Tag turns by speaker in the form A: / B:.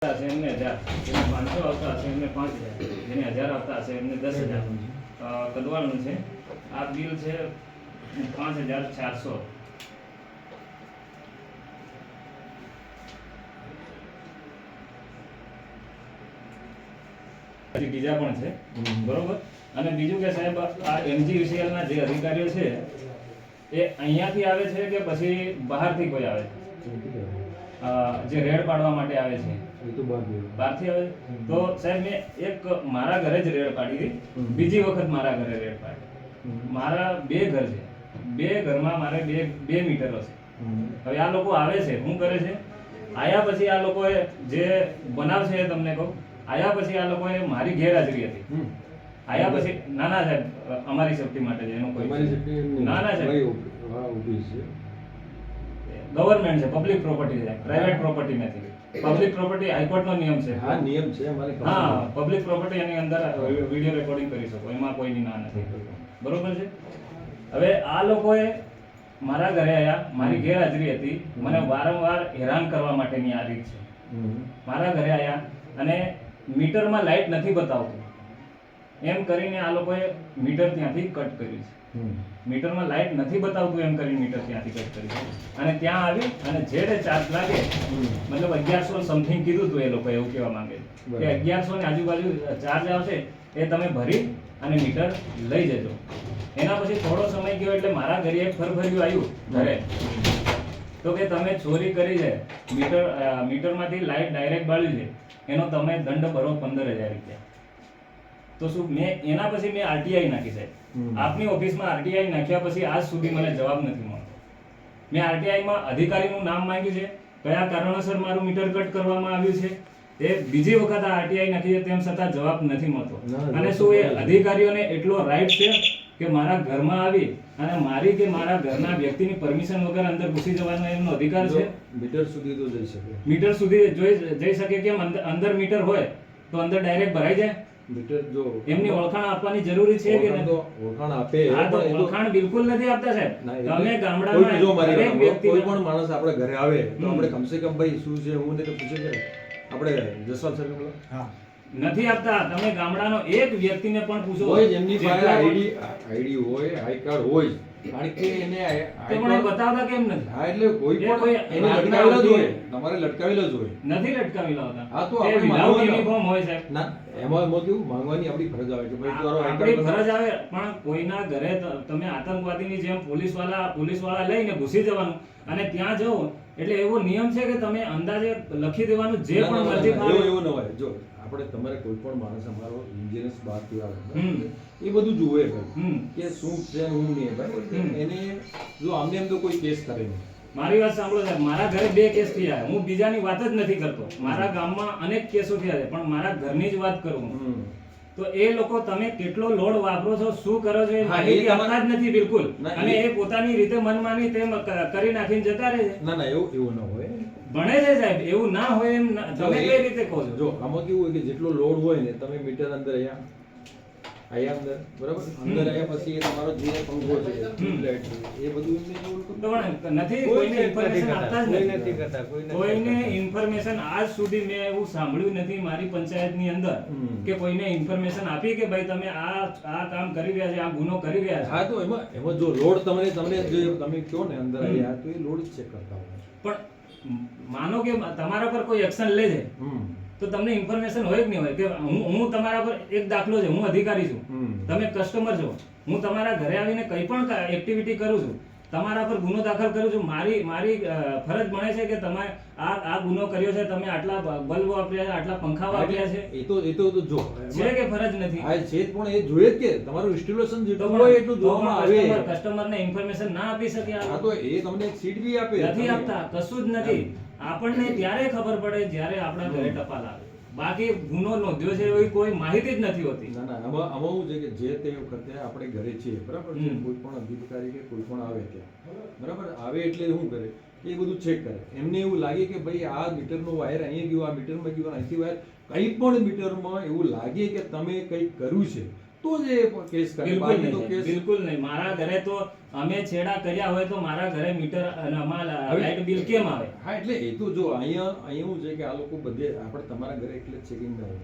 A: હશે એમને 1000, જેને 500 આવતા હશે એમને 5000, જેને 1000 આવતા હશે એમને 10000 કદવાનું છે. આ બિલ છે 5400. બીજા પણ છે બરોબર. અને બીજું કે સાહેબ આ MGVCL ના જે અધિકારીઓ છે એ અહીંયાથી આવે છે કે પછી બહારથી કોઈ આવે છે? જે રેડ પાડવા માટે આવે છે
B: એ તો
A: બહારથી આવે. તો સાહેબ મેં એક મારા ઘરે જ રેડ પાડી હતી, બીજી વખત મારા ઘરે રેડ પાડી. મારા 2 ઘર છે, 2 ઘરમાં મારે 2 મીટરો છે. હવે આ લોકો આવે છે, શું કરે છે? આયા પછી આ લોકોએ જે બનાવ છે તમને કહું, આયા પછી આ લોકોએ મારી ગેરહાજરી હતી. આયા પછી નાના સાહેબ અમારી સેફટી માટે છે, એનો કોઈ નાના સાહેબ ગવર્નમેન્ટ છે, પબ્લિક પ્રોપર્ટી છે, પ્રાઇવેટ પ્રોપર્ટી નથી. પબ્લિક પ્રોપર્ટી હાઈકોર્ટ નો નિયમ છે.
B: હા નિયમ છે અમારે.
A: હા, પબ્લિક પ્રોપર્ટી એની અંદર વિડિયો રેકોર્ડિંગ કરી શકો, એમાં કોઈની ના નથી. બરોબર છે. હવે આ લોકોએ મારા ઘરે આયા, મારી ગેરહાજરી હતી, મને વારંવાર હેરાન કરવા માટેની આ રીત છે. મારા ઘરે આયા અને મીટરમાં લાઈટ નથી બતાવતું એમ કરીને આ લોકોએ મીટર ત્યાંથી કટ કર્યું છે. મીટરમાં લાઈટ નથી બતાવતું એમ કરીને મીટર ત્યાંથી કટ કર્યું છે. અને ત્યાં આવી અને જે ચાર્જ લાગે, મતલબ 1100 સમથિંગ કીધું હતું એ લોકો, એવું કહેવા માંગે છે કે 1100 ની આજુબાજુ ચાર્જ આવશે, એ તમે ભરી અને મીટર લઈ જજો. એના પછી થોડો સમય ગયો એટલે મારા ઘરે એક ફરફર્યું આવ્યું ઘરે, તો કે તમે ચોરી કરી છે, મીટરમાંથી લાઈટ ડાયરેક્ટ બાળ્યું છે, એનો તમે દંડ ભરો 15000 રૂપિયા. તો શું મેં એના પછી મેં આરટીઆઈ નાખી સાહેબ. આપની ઓફિસમાં આરટીઆઈ નાખ્યા પછી આજ સુધી મને જવાબ નથી મળતો. મેં આરટીઆઈમાં અધિકારીનું નામ માંગ્યું છે, કયા કારણોસર મારું મીટર કટ કરવામાં આવ્યું છે, એ બીજી વખત આ આરટીઆઈ નાખી છે, તેમ છતાં જવાબ નથી મળતો. અને શું એ અધિકારીઓને એટલો રાઈટ છે કે મારા ઘરમાં આવી અને મારી કે મારા ઘરના વ્યક્તિની પરમિશન વગર અંદર ઘૂસી જવાનો એમનો અધિકાર છે?
B: મીટર સુધી તો જઈ શકે.
A: મીટર સુધી જઈ શકે કેમ? અંદર મીટર હોય તો અંદર ડાયરેક્ટ ભરાઈ જાય.
B: મીટર જો
A: એમની ઓળખાણ આપવાની જરૂરી છે કે નહીં?
B: ઓળખાણ આપે.
A: હા, તો ઓળખાણ બિલકુલ નથી આપતા સાહેબ. તમે ગામડામાં
B: જો મારી કોઈ પણ માણસ આપણે ઘરે આવે તો આપણે કમસે કમ ભાઈ શું છે હું ને તો પૂછે કે આપણે જસવાલ સાહેબ બોલો. હા,
A: નથી આપતા. તમે ગામડાનો એક વ્યક્તિને પણ પૂછો,
B: હોય એમની પાસે આઈડી હોય, આઈ કાર્ડ હોય, કારણ કે એને
A: મને બતાવતા કેમ નથી?
B: હા, એટલે કોઈ પણ એને લટકાવેલા જ હોય, તમારે લટકાવેલા જ હોય.
A: નથી લટકાવેલા હોતા.
B: હા, તો
A: આપણે વિધાઉટ યુનિફોર્મ હોય સાહેબ.
B: ના, એમાં કેવું માંગવાની આપણી ફરજ આવે કે ભાઈ તારો આઈ
A: આપણી
B: કાર્ડ
A: ફરજ આવે, પણ કોઈના ઘરે તમે આતંકવાદીની જેમ પોલીસવાળા લઈને ઘૂસી જવાનું અને ત્યાં જવો એટલે એવો નિયમ છે કે તમે અંદાજે લખી દેવાનું જે પણ મરજી થાય
B: એવું ન હોય. જો આપણે તમારે કોઈ પણ માણસ અમારો ઇન્જિનિયર્સ બહારથી આવે એ બધું જુએ ભાઈ કે શું છે શું નહીં ભાઈ. એને જો આમને એમ તો કોઈ કેસ કરે નહીં.
A: મારી વાત સાંભળો સાહેબ, મારા ઘરે 2 કેસ થયા. હું બીજાની વાત જ નથી કરતો. મારા ગામમાં અનેક કેસો થયા છે, પણ મારા ઘરની જ વાત કરું તો એ લોકો તમે કેટલો લોડ વાપરો છો, શું કરો છો, એ માહિતી આપતા જ નથી બિલકુલ. અને એ પોતાની રીતે મનમાની તેમ કરી નાખીને જતા રહે છે.
B: ના એવું ન હોય.
A: ભણે છે સાહેબ, એવું ના હોય એમ તમે કઈ રીતે કહો છો?
B: જો આમાં કેવું હોય કે જેટલો લોડ હોય ને તમે મીટર અંદર આયા અંદર બરાબર, અંદર આયા પછી એ તમારો જે પંખો છે ટ્યુબલાઇટ એ બધું
A: પણ નથી. કોઈને ઇન્ફોર્મેશન આપતા જ નથી કરતા. કોઈને ઇન્ફોર્મેશન આજ સુધી મેં એવું સાંભળ્યું નથી મારી પંચાયતની અંદર કે કોઈને ઇન્ફોર્મેશન આપી કે ભાઈ તમે આ કામ કરી રહ્યા છે, આ ગુનો કરી રહ્યા છે.
B: હા, તો એમાં જો લોડ તમને જો તમે કહો ને અંદર આયા તો એ લોડ ચેક કરતા હોય.
A: પણ માનો કે તમારા પર કોઈ એક્શન લે છે તો તમને ઇન્ફોર્મેશન હોય કે નહીં હોય? કે હું તમારા પર એક દાખલો છે, હું અધિકારી છું, તમે કસ્ટમર છો, હું તમારા ઘરે આવીને કંઈ પણ એક્ટિવિટી કરું છું, તમારા પર ગુનો દાખલ કરું છું, મારી ફરજ બને છે કે તમે આ ગુનો કર્યો છે, તમે આટલા બલ્બ વાપર્યા છે, આટલા પંખા વાપર્યા છે.
B: એ તો જો
A: છે કે ફરજ નથી?
B: આ છે પણ એ જોઈએ જ કે તમારું ઇન્સ્ટોલેશન જેટલું હોય એટલું જોવામાં આવે.
A: કસ્ટમરને ઇન્ફોર્મેશન ના આપી શકે?
B: હા, તો એ તમને એક સીટ બી આપે.
A: નથી આપતા, કશું જ નથી. આપણને ત્યારે ખબર પડે જ્યારે આપણા ઘરે ટપાલ આવે. બાકી ગુનો નોંધ્યો છે એવી કોઈ માહિતી જ નથી હોતી.
B: ના આમાં શું છે કે જે તે વખતે આપણે ઘરે છીએ બરાબર, કોઈ પણ અધિકારી કે કોઈ પણ આવે ત્યાં બરાબર આવે એટલે શું કરે કે એ બધું ચેક કરે. એમને એવું લાગે કે ભાઈ આ મીટરનો વાયર અહીંયા ગયો, આ મીટરમાં ગયો, અહીંથી વાયર કંઈ પણ મીટરમાં એવું લાગે કે તમે કંઈક કર્યું છે તો જ એ કેસ કરે,
A: બિલકુલ
B: બાકી તો
A: નહીં
B: કેસ
A: સાહેબ, બિલકુલ નહીં. મારા ઘરે તો અમે છેડા કર્યા હોય તો મારા ઘરે મીટર અને અમારા
B: હવે-
A: લાઇટ બિલ કેમ આવે?
B: હા એટલે એ તો જો અહીંયા શું છે કે આ લોકો બધે આપણે તમારા ઘરે એટલે ચેકિંગ ના હોય